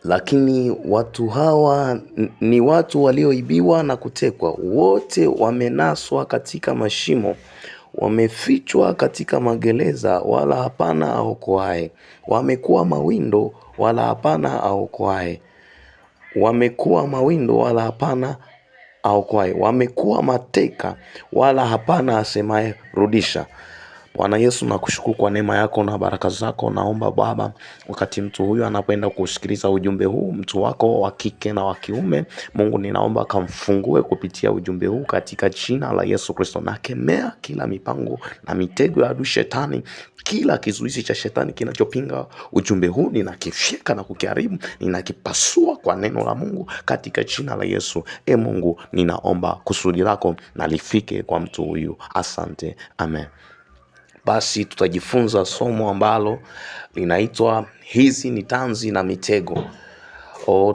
Lakini watu hawa ni watu walioibiwa na kutekwa. Wote wamenaswa katika mashimo, wamefichwa katika magereza, wala hapana aokoaye. Wamekuwa mawindo, wala hapana aokoaye. Wamekuwa mawindo, wala hapana aokoaye. Wamekuwa mateka, wala hapana asemaye rudisha. Bwana Yesu, nakushukuru kwa neema yako na baraka zako. Naomba Baba, wakati mtu huyu anapoenda kusikiliza ujumbe huu, mtu wako wa kike na wa kiume, Mungu ninaomba kamfungue kupitia ujumbe huu katika jina la Yesu Kristo. Nakemea kila mipango na mitego ya adui shetani, kila kizuizi cha shetani kinachopinga ujumbe huu ninakifyeka na kukiharibu, ninakipasua kwa neno la Mungu katika jina la Yesu. Mungu, ninaomba kusudi lako na lifike kwa mtu huyu. Asante, amen. Basi tutajifunza somo ambalo linaitwa hizi ni tanzi na mitego.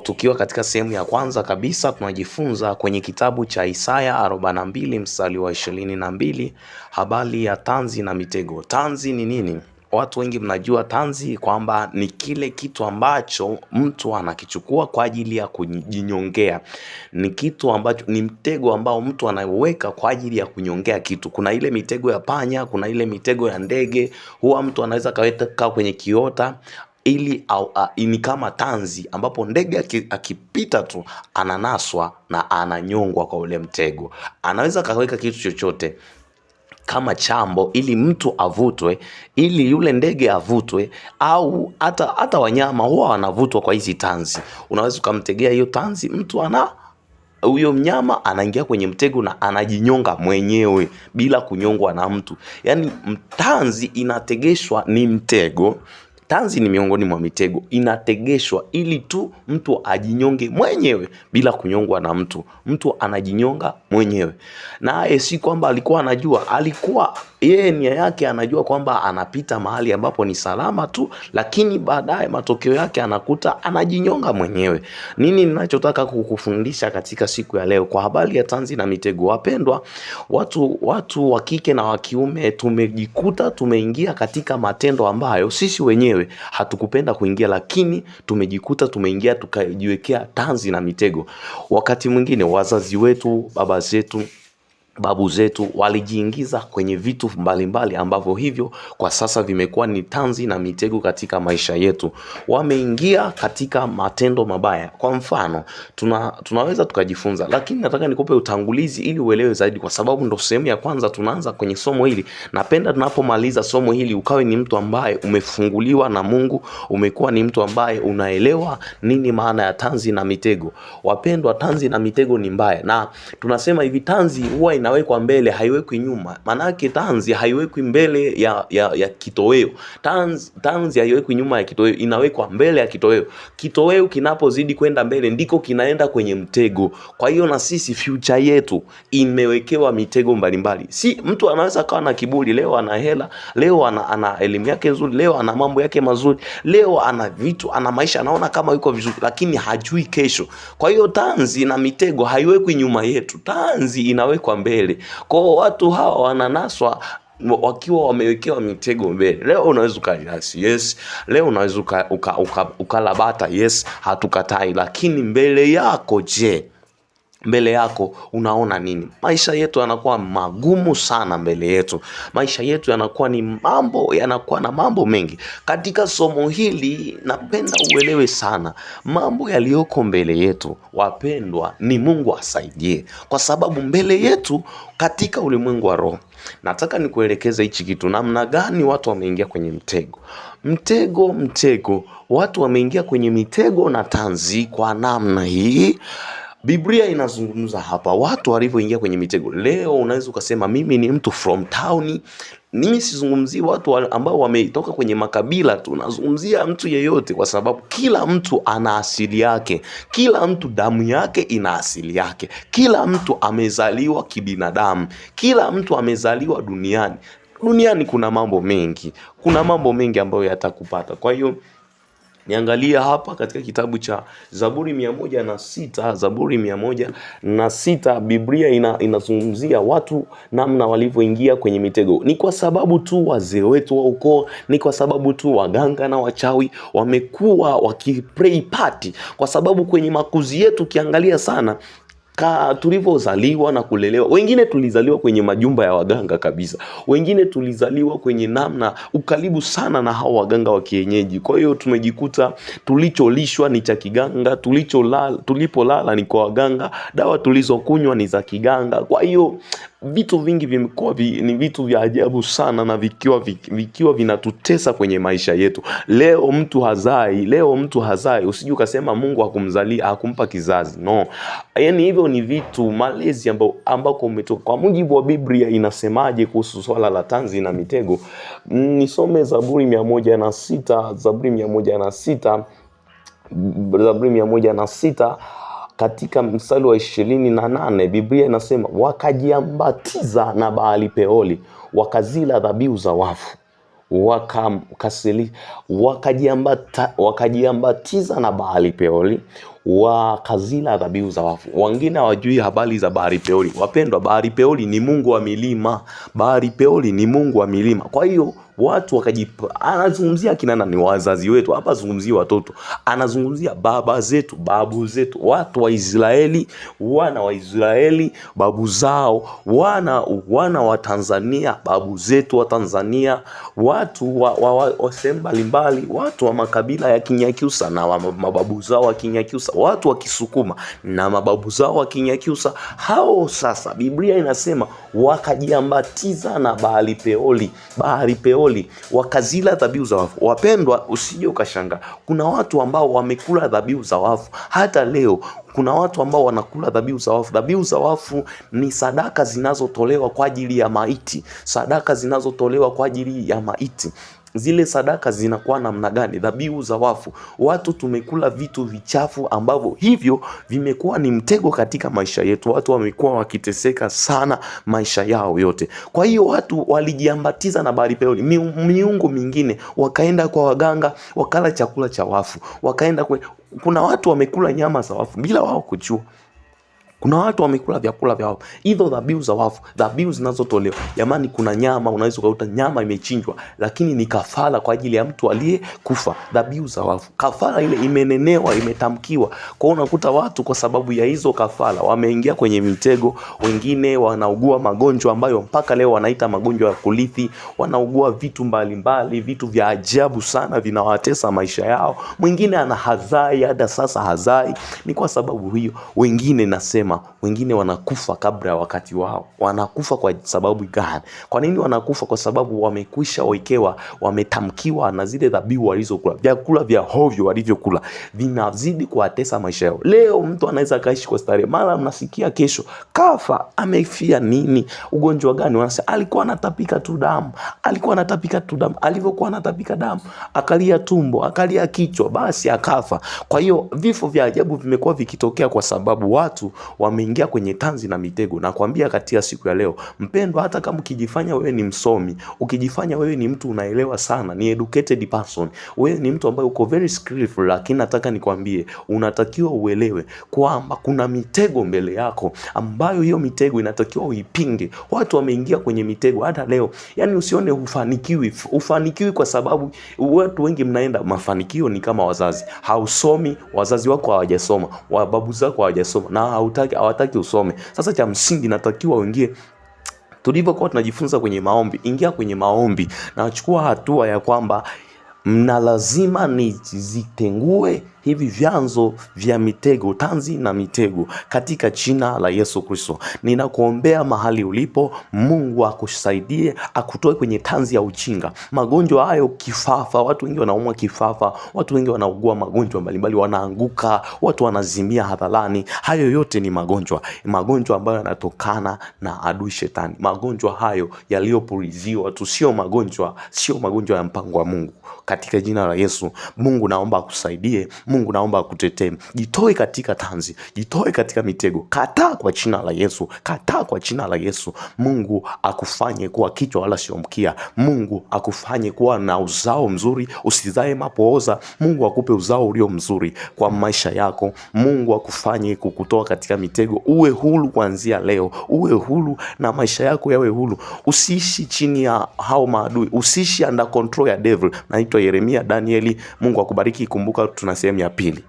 Tukiwa katika sehemu ya kwanza kabisa, tunajifunza kwenye kitabu cha Isaya 42 mstari wa 22, habari ya tanzi na mitego. Tanzi ni nini? Watu wengi mnajua tanzi kwamba ni kile kitu ambacho mtu anakichukua kwa ajili ya kujinyongea. Ni kitu ambacho ni mtego ambao mtu anaweka kwa ajili ya kunyongea kitu. Kuna ile mitego ya panya, kuna ile mitego ya ndege. Huwa mtu anaweza kaweka kwenye kiota ili ni kama tanzi ambapo ndege akipita tu ananaswa na ananyongwa kwa ule mtego. Anaweza kaweka kitu chochote kama chambo ili mtu avutwe, ili yule ndege avutwe, au hata wanyama huwa wanavutwa kwa hizi tanzi. Unaweza ukamtegea hiyo tanzi, mtu huyo mnyama anaingia kwenye mtego na anajinyonga mwenyewe bila kunyongwa na mtu. Yaani tanzi inategeshwa ni mtego. Tanzi ni miongoni mwa mitego, inategeshwa ili tu mtu ajinyonge mwenyewe bila kunyongwa na mtu. Mtu anajinyonga mwenyewe. Na si kwamba alikuwa anajua, alikuwa yeye nia yake anajua kwamba anapita mahali ambapo ni salama tu, lakini baadaye matokeo yake anakuta anajinyonga mwenyewe. Nini ninachotaka kukufundisha katika siku ya leo kwa habari ya tanzi na mitego? Wapendwa, watu wa kike na wa kiume tumejikuta tumeingia katika matendo ambayo sisi wenyewe hatukupenda kuingia, lakini tumejikuta tumeingia tukajiwekea tanzi na mitego. Wakati mwingine wazazi wetu, baba zetu, babu zetu walijiingiza kwenye vitu mbalimbali ambavyo hivyo kwa sasa vimekuwa ni tanzi na mitego katika maisha yetu. Wameingia katika matendo mabaya. Kwa mfano, tunaweza tukajifunza, lakini nataka nikupe utangulizi ili uelewe zaidi, kwa sababu ndo sehemu ya kwanza tunaanza kwenye somo hili. Napenda tunapomaliza somo hili ukawe ni mtu ambaye umefunguliwa na Mungu, umekuwa ni mtu ambaye unaelewa nini maana ya tanzi na mitego. Wapendwa, tanzi na mitego ni mbaya, na tunasema hivi, tanzi huwa inawekwa mbele, haiwekwi nyuma. Manake tanzi haiwekwi mbele ya kitoweo. Tanzi haiwekwi nyuma ya kitoweo, inawekwa mbele ya kitoweo. Kitoweo kinapozidi kwenda mbele ndiko kinaenda kwenye mtego. Kwa hiyo na sisi future yetu imewekewa mitego mbalimbali. Si mtu anaweza kawa na kiburi, leo ana hela, leo ana elimu yake nzuri, leo ana mambo yake mazuri, leo ana vitu, ana maisha, anaona kama yuko vizuri, lakini hajui kesho. Kwa hiyo tanzi na mitego haiwekwi nyuma yetu, tanzi inawekwa mbele. Kwa watu hawa wananaswa wakiwa wamewekewa mitego mbele. Leo unaweza ukanyasi, yes. Leo unaweza ukalabata, yes, hatukatai. Lakini mbele yako, je, mbele yako unaona nini? Maisha yetu yanakuwa magumu sana mbele yetu. Maisha yetu yanakuwa na mambo mengi. Katika somo hili napenda uelewe sana mambo yaliyoko mbele yetu. Wapendwa, ni Mungu asaidie, kwa sababu mbele yetu katika ulimwengu wa roho. Nataka nikuelekeze hichi kitu, namna gani watu wameingia kwenye mtego. Watu wameingia kwenye mitego na tanzi kwa namna hii. Biblia inazungumza hapa watu walivyoingia kwenye mitego. Leo unaweza ukasema mimi ni mtu from town. Mimi sizungumzii watu ambao wametoka kwenye makabila tu, nazungumzia mtu yeyote, kwa sababu kila mtu ana asili yake. Kila mtu damu yake ina asili yake. Kila mtu amezaliwa kibinadamu. Kila mtu amezaliwa duniani. Duniani kuna mambo mengi. Kuna mambo mengi ambayo yatakupata. Kwa hiyo Niangalie hapa katika kitabu cha Zaburi 106, Zaburi 106, Biblia inazungumzia watu namna walivyoingia kwenye mitego. Ni kwa sababu tu wazee wetu wa ukoo, ni kwa sababu tu waganga na wachawi wamekuwa wakipray party, kwa sababu kwenye makuzi yetu ukiangalia sana tulivyozaliwa na kulelewa, wengine tulizaliwa kwenye majumba ya waganga kabisa, wengine tulizaliwa kwenye namna ukaribu sana na hao waganga wa kienyeji. Kwa hiyo tumejikuta tulicholishwa ni cha kiganga, tulipolala ni kwa waganga, dawa tulizokunywa ni za kiganga. Kwa hiyo vitu vingi vimekuwa ni vitu vya ajabu sana, na vikiwa vinatutesa kwenye maisha yetu. Leo mtu hazai, usije ukasema Mungu hakumzalia, hakumpa kizazi. No. Yaani hivyo ni vitu malezi ambako umetoka. Kwa mujibu wa Biblia inasemaje kuhusu swala la tanzi na mitego? Nisome Zaburi 106, Zaburi 106 katika mstari wa 28. Biblia inasema wakajiambatiza na Baali Peori, wakazila dhabihu za wafu. Wakajiambatiza na Baali Peori, wakazila dhabihu za wafu. Wengine hawajui habari za Baali Peori. Wapendwa, Baali Peori ni mungu wa milima. Baali Peori ni mungu wa milima. Kwa hiyo watu anazungumzia kina nani? Wazazi wetu. Hapa zungumzia watoto, anazungumzia baba zetu, babu zetu, watu wa Israeli, wana wa Israeli, babu zao, wana wa Tanzania, babu zetu wa Tanzania, watu wa sehemu mbalimbali, watu wa makabila ya Kinyakyusa na mababu zao wa Kinyakyusa, watu wa Kisukuma na mababu zao wa Kinyakyusa. Hao sasa Biblia inasema wakajiambatiza na Baali Peori, wakazila dhabihu za wafu. Wapendwa, usije ukashanga, kuna watu ambao wamekula dhabihu za wafu. Hata leo kuna watu ambao wanakula dhabihu za wafu. Dhabihu za wafu ni sadaka zinazotolewa kwa ajili ya maiti, sadaka zinazotolewa kwa ajili ya maiti. Zile sadaka zinakuwa namna gani? Dhabihu za wafu. Watu tumekula vitu vichafu ambavyo hivyo vimekuwa ni mtego katika maisha yetu. Watu wamekuwa wakiteseka sana maisha yao yote. Kwa hiyo watu walijiambatiza na Baali Peori, miungu mingine, wakaenda kwa waganga, wakala chakula cha wafu, kuna watu wamekula nyama za wafu bila wao kujua. Kuna watu wamekula vyakula vya wafu. Hizo dhabihu za wafu, dhabihu zinazotolewa. Jamani, kuna nyama unaweza kukuta nyama imechinjwa, lakini ni kafara kwa ajili ya mtu aliyekufa. Dhabihu za wafu. Kafara ile imenenewa, imetamkiwa. Kwa hiyo unakuta watu kwa sababu ya hizo kafara wameingia kwenye mitego. Wengine wanaugua magonjwa ambayo mpaka leo wanaita magonjwa ya kurithi. Wanaugua vitu mbalimbali, vitu vya ajabu sana vinawatesa maisha yao. Mwingine ana hazai, hata sasa hazai. Ni kwa sababu hiyo. Wengine wanakufa kabla ya wakati wao. Wanakufa kwa sababu gani? Kwa nini wanakufa? Kwa sababu wamekwisha wekewa, wametamkiwa na zile dhabihu walizokula. Vyakula vya hovyo walivyokula vinazidi kuwatesa maisha yao. Leo mtu anaweza kaishi kwa starehe, mara mnasikia kesho kafa. Amefia nini? Ugonjwa gani? Wanasema alikuwa anatapika tu damu. Alivyokuwa anatapika damu, akalia tumbo, akalia kichwa, basi akafa. Kwa hiyo vifo vya ajabu vimekuwa vikitokea kwa sababu watu wameingia kwenye tanzi na mitego. Na kuambia katika siku ya leo, mpendwa, hata kama ukijifanya wewe ni msomi, ukijifanya wewe ni mtu unaelewa sana, ni educated person, wewe ni mtu ambaye uko very skillful, lakini nataka nikwambie, unatakiwa uelewe kwamba kuna mitego mbele yako, ambayo hiyo mitego inatakiwa uipinge. Watu wameingia kwenye mitego hata leo. Yani usione ufanikiwi kwa sababu watu wengi mnaenda, mafanikio ni kama wazazi. Hausomi, wazazi wako hawajasoma, wababu zako hawajasoma, na hawataki usome. Sasa cha msingi natakiwa uingie. Tulivyokuwa tunajifunza kwenye maombi, ingia kwenye maombi na chukua hatua ya kwamba lazima nizitengue hivi vyanzo vya mitego, tanzi na mitego, katika jina la Yesu Kristo. Ninakuombea mahali ulipo, Mungu akusaidie, akutoe kwenye tanzi ya ujinga. Magonjwa hayo, kifafa, watu wengi wanaumwa kifafa, watu wengi wanaugua magonjwa mbalimbali, wanaanguka, watu wanazimia hadharani. Hayo yote ni magonjwa ambayo yanatokana na adui shetani. Magonjwa hayo yaliyopuliziwa tu, sio magonjwa ya mpango wa Mungu. Katika jina la Yesu, Mungu naomba akusaidie. Mungu naomba akutetee. Jitoe katika tanzi, jitoe katika mitego. Kataa kwa jina la Yesu, kataa kwa jina la Yesu. Mungu akufanye kuwa kichwa wala sio mkia. Mungu akufanye kuwa na uzao mzuri, usizae mapooza. Mungu akupe uzao ulio mzuri kwa maisha yako. Mungu akufanye kukutoa katika mitego. Uwe huru kuanzia leo, uwe huru na maisha yako yawe huru. Usiishi chini ya hao maadui, usiishi under control ya devil. Naitwa Yeremia Danieli. Mungu akubariki. Kumbuka tuna sehemu ya pili.